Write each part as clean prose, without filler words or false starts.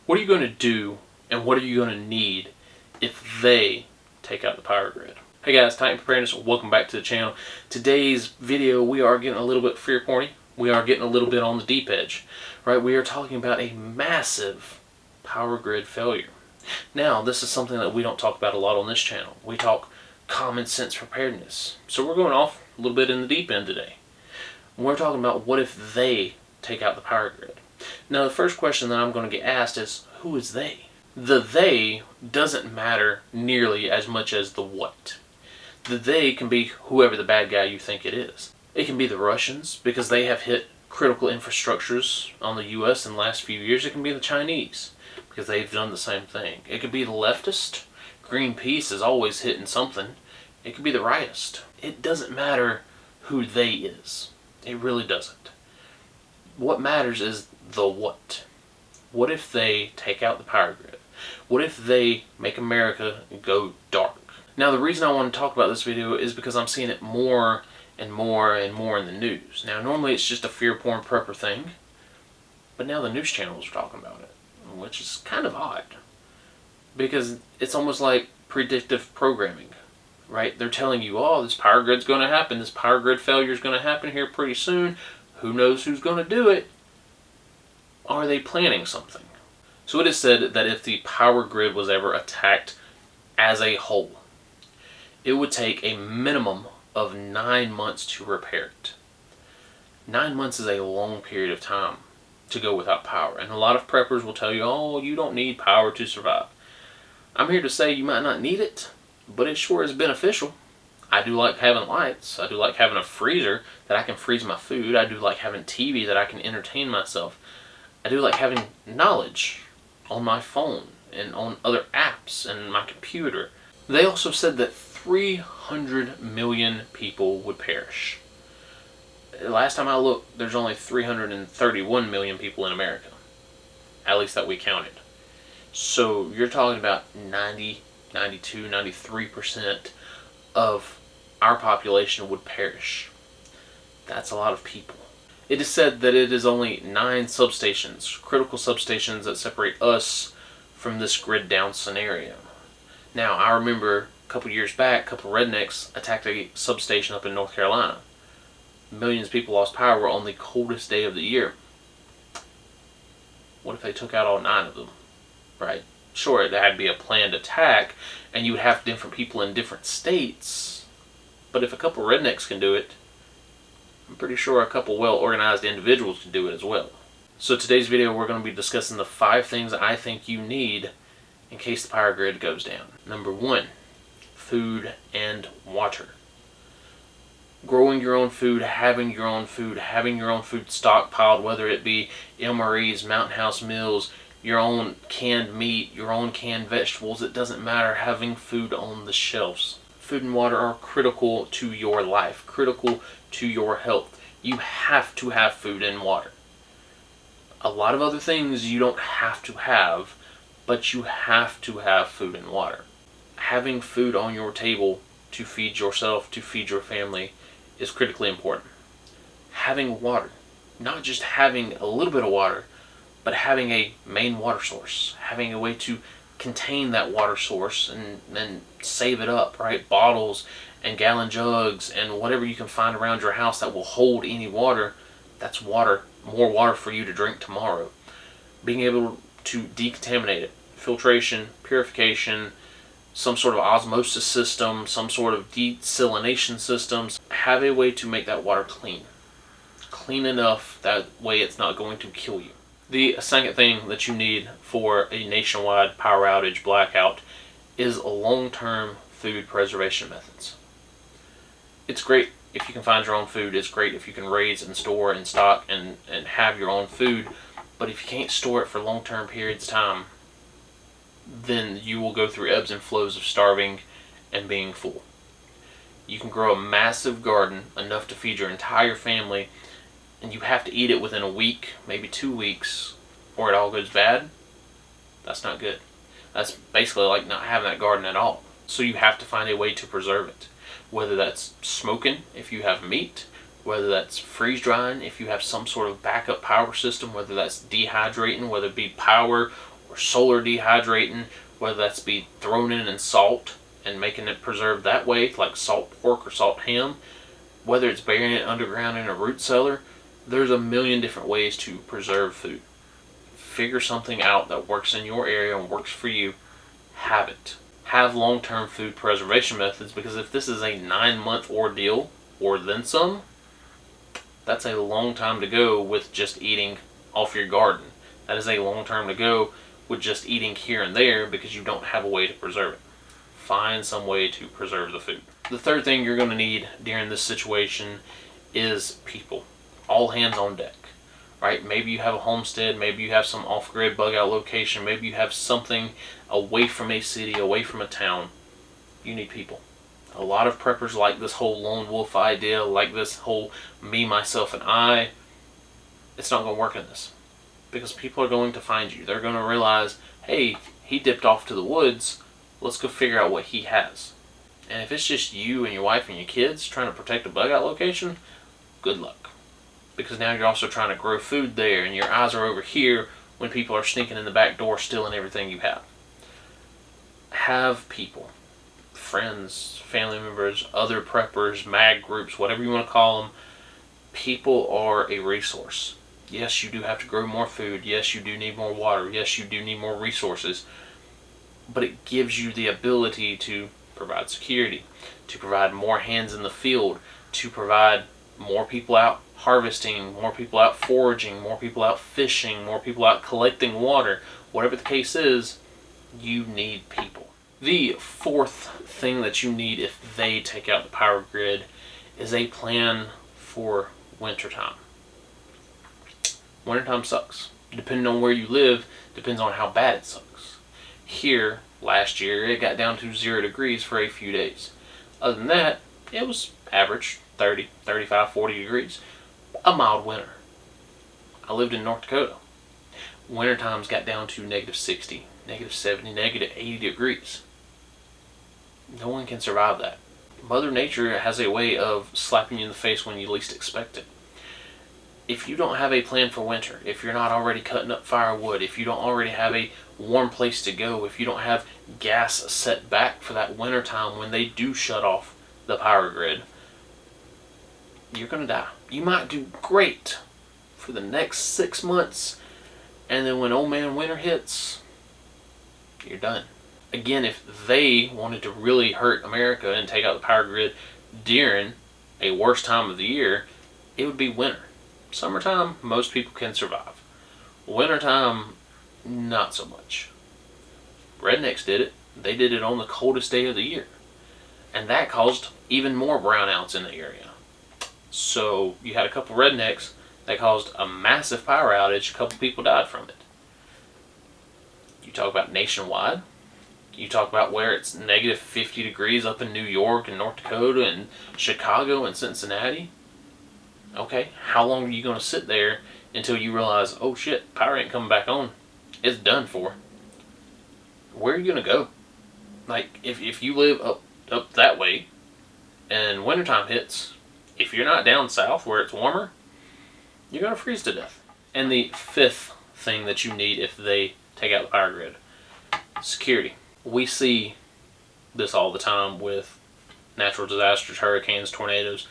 What are you going to do and what are you going to need if they take out the power grid? Hey guys, Titan Preparedness, welcome back to the channel. Today's video, we are getting a little bit fear porny. We are getting a little bit on the deep edge, right? We are talking about a massive power grid failure. Now, this is something that we don't talk about a lot on this channel. We talk common sense preparedness. So we're going off a little bit in the deep end today. We're talking about what if they take out the power grid. Now, the first question that I'm going to get asked is, who is they? The they doesn't matter nearly as much as the what. The they can be whoever the bad guy you think it is. It can be the Russians, because they have hit critical infrastructures on the U.S. in the last few years. It can be the Chinese, because they've done the same thing. It could be the leftist. Greenpeace is always hitting something. It could be the rightist. It doesn't matter who they is. It really doesn't. What matters is the what. What if they take out the power grid? What if they make America go dark? Now, the reason I want to talk about this video is because I'm seeing it more and more and more in the news. Now, normally it's just a fear porn prepper thing, but now the news channels are talking about it, which is kind of odd, because it's almost like predictive programming, right? They're telling you, oh, this power grid's going to happen, this power grid failure is going to happen here pretty soon, who knows who's going to do it? Are they planning something? So it is said that if the power grid was ever attacked as a whole, it would take a minimum of 9 months to repair it. 9 months is a long period of time to go without power. And a lot of preppers will tell you, oh, you don't need power to survive. I'm here to say you might not need it, but it sure is beneficial. I do like having lights. I do like having a freezer that I can freeze my food. I do like having TV that I can entertain myself. I do like having knowledge on my phone and on other apps and my computer. They also said that 300 million people would perish. Last time I looked, there's only 331 million people in America. At least that we counted. So you're talking about 90, 92, 93% of our population would perish. That's a lot of people. It is said that it is only 9 substations, critical substations, that separate us from this grid down scenario. Now, I remember a couple years back, a couple rednecks attacked a substation up in North Carolina. Millions of people lost power on the coldest day of the year. What if they took out all 9 of them, right? Sure, it had to be a planned attack, and you would have different people in different states. But if a couple rednecks can do it, I'm pretty sure a couple well-organized individuals can do it as well. So today's video, we're going to be discussing the 5 things I think you need in case the power grid goes down. Number 1, food and water. Growing your own food, having your own food stockpiled, whether it be MREs, Mountain House Meals, your own canned meat, your own canned vegetables, it doesn't matter, having food on the shelves. Food and water are critical to your life, critical to your health. You have to have food and water. A lot of other things you don't have to have, but you have to have food and water. Having food on your table to feed yourself, to feed your family, is critically important. Having water, not just having a little bit of water, but having a main water source, having a way to contain that water source and then save it up, right? Bottles and gallon jugs and whatever you can find around your house that will hold any water, that's water, more water for you to drink tomorrow. Being able to decontaminate it, filtration, purification, some sort of osmosis system, some sort of desalination systems. Have a way to make that water clean. Clean enough that way it's not going to kill you. The second thing that you need for a nationwide power outage blackout is long-term food preservation methods. It's great if you can find your own food. It's great if you can raise and store and stock and have your own food. But if you can't store it for long-term periods of time, then you will go through ebbs and flows of starving and being full. You can grow a massive garden, enough to feed your entire family, and you have to eat it within a week, maybe 2 weeks, or it all goes bad. That's not good. That's basically like not having that garden at all. So you have to find a way to preserve it. Whether that's smoking if you have meat, whether that's freeze drying if you have some sort of backup power system, whether that's dehydrating, whether it be power or solar dehydrating, whether that's be thrown in salt and making it preserved that way, like salt pork or salt ham, whether it's burying it underground in a root cellar. There's a million different ways to preserve food. Figure something out that works in your area and works for you. Have it. Have long-term food preservation methods, because if this is a 9-month ordeal or then some, that's a long time to go with just eating off your garden. That is a long time to go with just eating here and there because you don't have a way to preserve it. Find some way to preserve the food. The third thing you're going to need during this situation is people. All hands on deck, right? Maybe you have a homestead, maybe you have some off-grid bug out location, maybe you have something away from a city, away from a town. You need people. A lot of preppers like this whole lone wolf idea, like this whole me, myself, and I. It's not going to work in this, because people are going to find you. They're going to realize, hey, he dipped off to the woods. Let's go figure out what he has. And if it's just you and your wife and your kids trying to protect a bug out location, good luck. Because now you're also trying to grow food there, and your eyes are over here when people are sneaking in the back door stealing everything you have. Have people, friends, family members, other preppers, mag groups, whatever you want to call them. People are a resource. Yes, you do have to grow more food. Yes, you do need more water. Yes, you do need more resources. But it gives you the ability to provide security, to provide more hands in the field, to provide more people out harvesting, more people out foraging, more people out fishing, more people out collecting water. Whatever the case is, you need people. The fourth thing that you need if they take out the power grid is a plan for wintertime. Wintertime sucks. Depending on where you live, depends on how bad it sucks. Here, last year, it got down to 0 degrees for a few days. Other than that, it was average 30, 35, 40 degrees. A mild winter. I lived in North Dakota. Winter times got down to negative 60, negative 70, negative 80 degrees. No one can survive that. Mother Nature has a way of slapping you in the face when you least expect it. If you don't have a plan for winter, if you're not already cutting up firewood, if you don't already have a warm place to go, if you don't have gas set back for that winter time when they do shut off the power grid, you're going to die. You might do great for the next 6 months, and then when old man winter hits, you're done. Again, if they wanted to really hurt America and take out the power grid during a worse time of the year, it would be winter. Summertime, most people can survive. Wintertime, not so much. Rednecks did it. They did it on the coldest day of the year. And that caused even more brownouts in the area. So you had a couple rednecks that caused a massive power outage. A couple people died from it. You talk about nationwide. You talk about where it's negative 50 degrees up in New York and North Dakota and Chicago and Cincinnati. Okay, how long are you going to sit there until you realize, oh shit, power ain't coming back on? It's done for. Where are you going to go? Like, if you live up that way and wintertime hits, if you're not down south where it's warmer, you're going to freeze to death. And the fifth thing that you need if they take out the power grid, security. We see this all the time with natural disasters, hurricanes, tornadoes.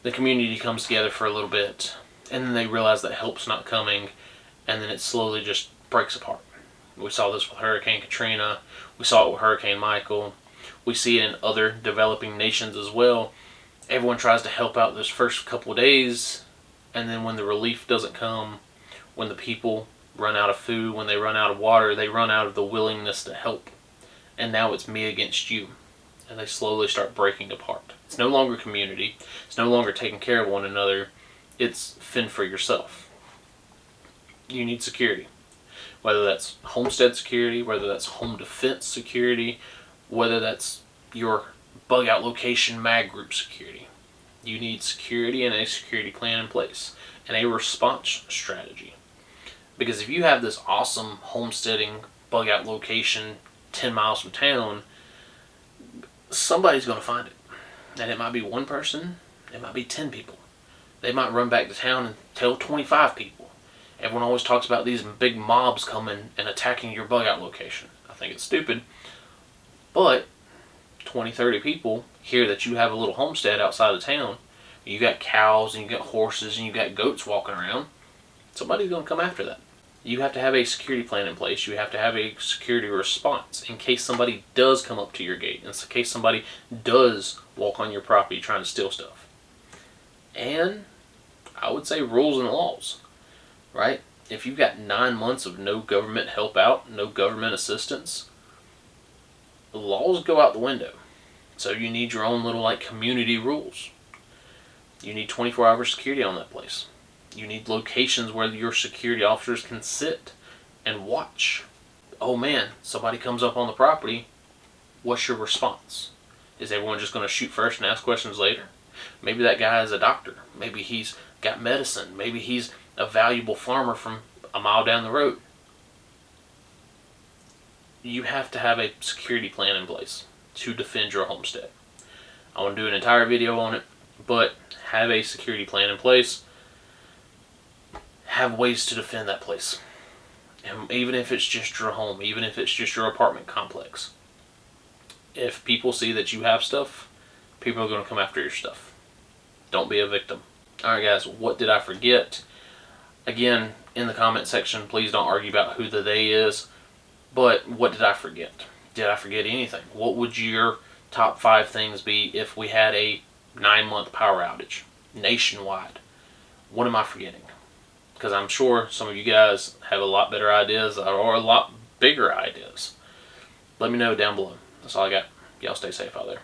The community comes together for a little bit, and then they realize that help's not coming, and then it slowly just breaks apart. We saw this with Hurricane Katrina. We saw it with Hurricane Michael. We see it in other developing nations as well. Everyone tries to help out those first couple of days, and then when the relief doesn't come, when the people run out of food, when they run out of water, they run out of the willingness to help. And now it's me against you. And they slowly start breaking apart. It's no longer community. It's no longer taking care of one another. It's fend for yourself. You need security. Whether that's homestead security, whether that's home defense security, whether that's your bug out location mag group security. You need security and a security plan in place. And a response strategy. Because if you have this awesome homesteading bug out location 10 miles from town, somebody's going to find it. And it might be one person, it might be 10 people. They might run back to town and tell 25 people. Everyone always talks about these big mobs coming and attacking your bug out location. I think it's stupid. But 20, 30 people hear that you have a little homestead outside of town. You got cows and you got horses and you got goats walking around. Somebody's going to come after that. You have to have a security plan in place. You have to have a security response in case somebody does come up to your gate, in case somebody does walk on your property trying to steal stuff. And I would say rules and laws, right? If you've got 9 months of no government help out, no government assistance, the laws go out the window. So you need your own little like community rules. You need 24-hour security on that place. You need locations where your security officers can sit and watch. Oh man, somebody comes up on the property. What's your response? Is everyone just going to shoot first and ask questions later? Maybe that guy is a doctor. Maybe he's got medicine. Maybe he's a valuable farmer from a mile down the road. You have to have a security plan in place to defend your homestead. I want to do an entire video on it, but have a security plan in place. Have ways to defend that place. And even if it's just your home, even if it's just your apartment complex. If people see that you have stuff, people are going to come after your stuff. Don't be a victim. Alright guys, what did I forget? Again, in the comment section, please don't argue about who the they is. But what did I forget? Did I forget anything? What would your top 5 things be if we had a 9-month power outage nationwide? What am I forgetting? Because I'm sure some of you guys have a lot better ideas or a lot bigger ideas. Let me know down below. That's all I got. Y'all stay safe out there.